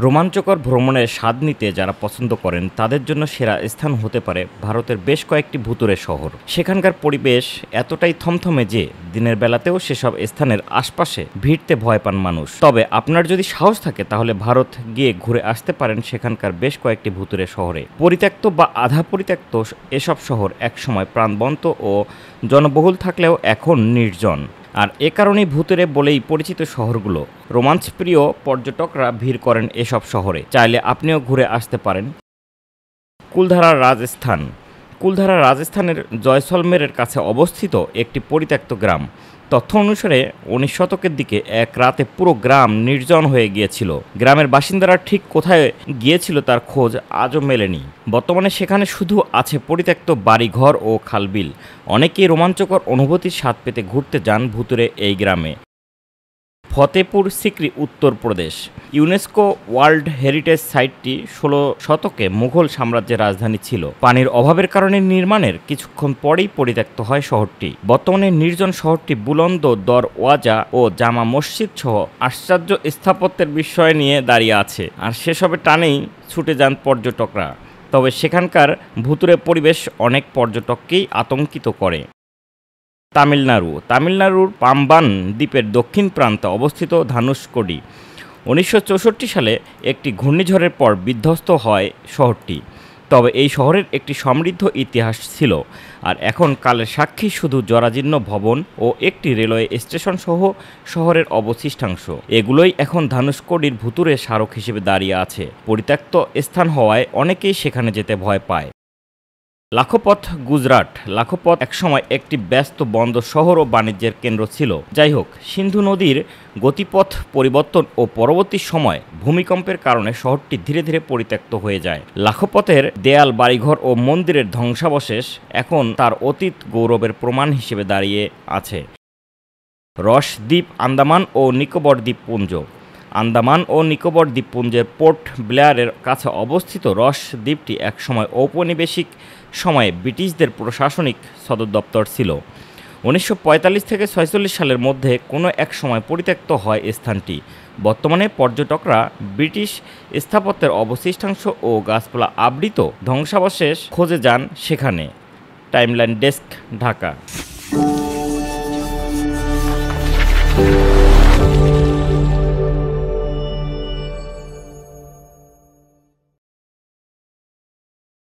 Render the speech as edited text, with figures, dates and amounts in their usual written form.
রোমাঞ্চকর ভ্রমণের স্বাদ নিতে যারা পছন্দ করেন তাদের জন্য সেরা স্থান হতে পারে ভারতের বেশ কয়েকটি ভুতুড়ে শহর। সেখানকার পরিবেশ এতটাই থমথমে যে দিনের বেলাতেও সেসব স্থানের আশপাশে ভিড়তে ভয় পান মানুষ। তবে আপনার যদি সাহস থাকে তাহলে ভারত গিয়ে ঘুরে আসতে পারেন সেখানকার বেশ কয়েকটি ভুতুড়ে শহরে। পরিত্যক্ত বা আধা পরিত্যক্ত এসব শহর একসময় প্রাণবন্ত ও জনবহুল থাকলেও এখন নির্জন। আর এ কারণেই ভূতেরে বলেই পরিচিত শহরগুলো। রোমাঞ্চপ্রিয় পর্যটকরা ভিড় করেন এসব শহরে। চাইলে আপনিও ঘুরে আসতে পারেন। কুলধারা রাজস্থান। কুলধারা রাজস্থানের জয়সলমেরের কাছে অবস্থিত একটি পরিত্যক্ত গ্রাম। তথ্য অনুসারে 19 শতকের দিকে এক রাতে পুরো গ্রাম নির্জন হয়ে গিয়েছিল। গ্রামের বাসিন্দারা ঠিক কোথায় গিয়েছিল তার খোঁজ আজও মেলেনি। বর্তমানে সেখানে শুধু আছে পরিত্যক্ত বাড়িঘর ও খালবিল। অনেকেই রোমাঞ্চকর অনুভূতির স্বাদ পেতে ঘুরতে যান ভুতুরে এই গ্রামে। Fatehpur Sikri, Uttar Pradesh. UNESCO world heritage সাইটটি 16 শতকে মুঘল সাম্রাজ্যের রাজধানী ছিল। পানির অভাবের কারণে নির্মাণের কিছুক্ষণ পরেই পরিত্যক্ত হয় শহরটি। বর্তমানে নির্জন শহরটি বুলন্দ দরওয়াজা ও জামা মসজিদ সহ আশ্চর্য স্থাপত্যের বিষয় নিয়ে দাঁড়িয়ে আছে। আর সেসবের টানেই ছুটে যান পর্যটকরা। তবে সেখানকার ভুতুরে পরিবেশ অনেক পর্যটককেই আতঙ্কিত করে। তামিলনাড়ুর পাম্বান দ্বীপের দক্ষিণ প্রান্তে অবস্থিত ধানুষকোডি। 1964 সালে একটি ঘূর্ণিঝড়ের পর বিধ্বস্ত হয় শহরটি। তবে এই শহরের একটি সমৃদ্ধ ইতিহাস ছিল। আর এখন কালের সাক্ষী শুধু জরাজীর্ণ ভবন ও একটি রেলওয়ে স্টেশন সহ শহরের অবশিষ্টাংশ। এগুলোই এখন ধানুষকোডির ভুতুরে স্মারক হিসেবে দাঁড়িয়ে আছে। পরিত্যক্ত স্থান হওয়ায় অনেকেই সেখানে যেতে ভয় পায়। লাখপত, গুজরাট। লাখপত একসময় একটি ব্যস্ত বন্দর শহর ও বাণিজ্যের কেন্দ্র ছিল। যাই হোক, সিন্ধু নদীর গতিপথ পরিবর্তন ও পরবর্তী সময় ভূমিকম্পের কারণে শহরটি ধীরে ধীরে পরিত্যক্ত হয়ে যায়। লাখপতের দেয়াল, বাড়িঘর ও মন্দিরের ধ্বংসাবশেষ এখন তার অতীত গৌরবের প্রমাণ হিসেবে দাঁড়িয়ে আছে। রস দ্বীপ, আন্দামান ও নিকোবর দ্বীপপুঞ্জ। আন্দামান ও নিকোবর দ্বীপপুঞ্জের পোর্ট ব্লেয়ারের কাছে অবস্থিত রস দ্বীপটি একসময় ঔপনিবেশিক সময়ে ব্রিটিশদের প্রশাসনিক সদর দপ্তর ছিল। 1945 থেকে 46 সালের মধ্যে কোনো এক সময় পরিত্যক্ত হয় স্থানটি। বর্তমানে পর্যটকরা ব্রিটিশ স্থাপত্যের অবশিষ্টাংশ ও গাছপালা আবৃত ধ্বংসাবশেষ খোঁজে যান সেখানে। Timeline desk, Dhaka.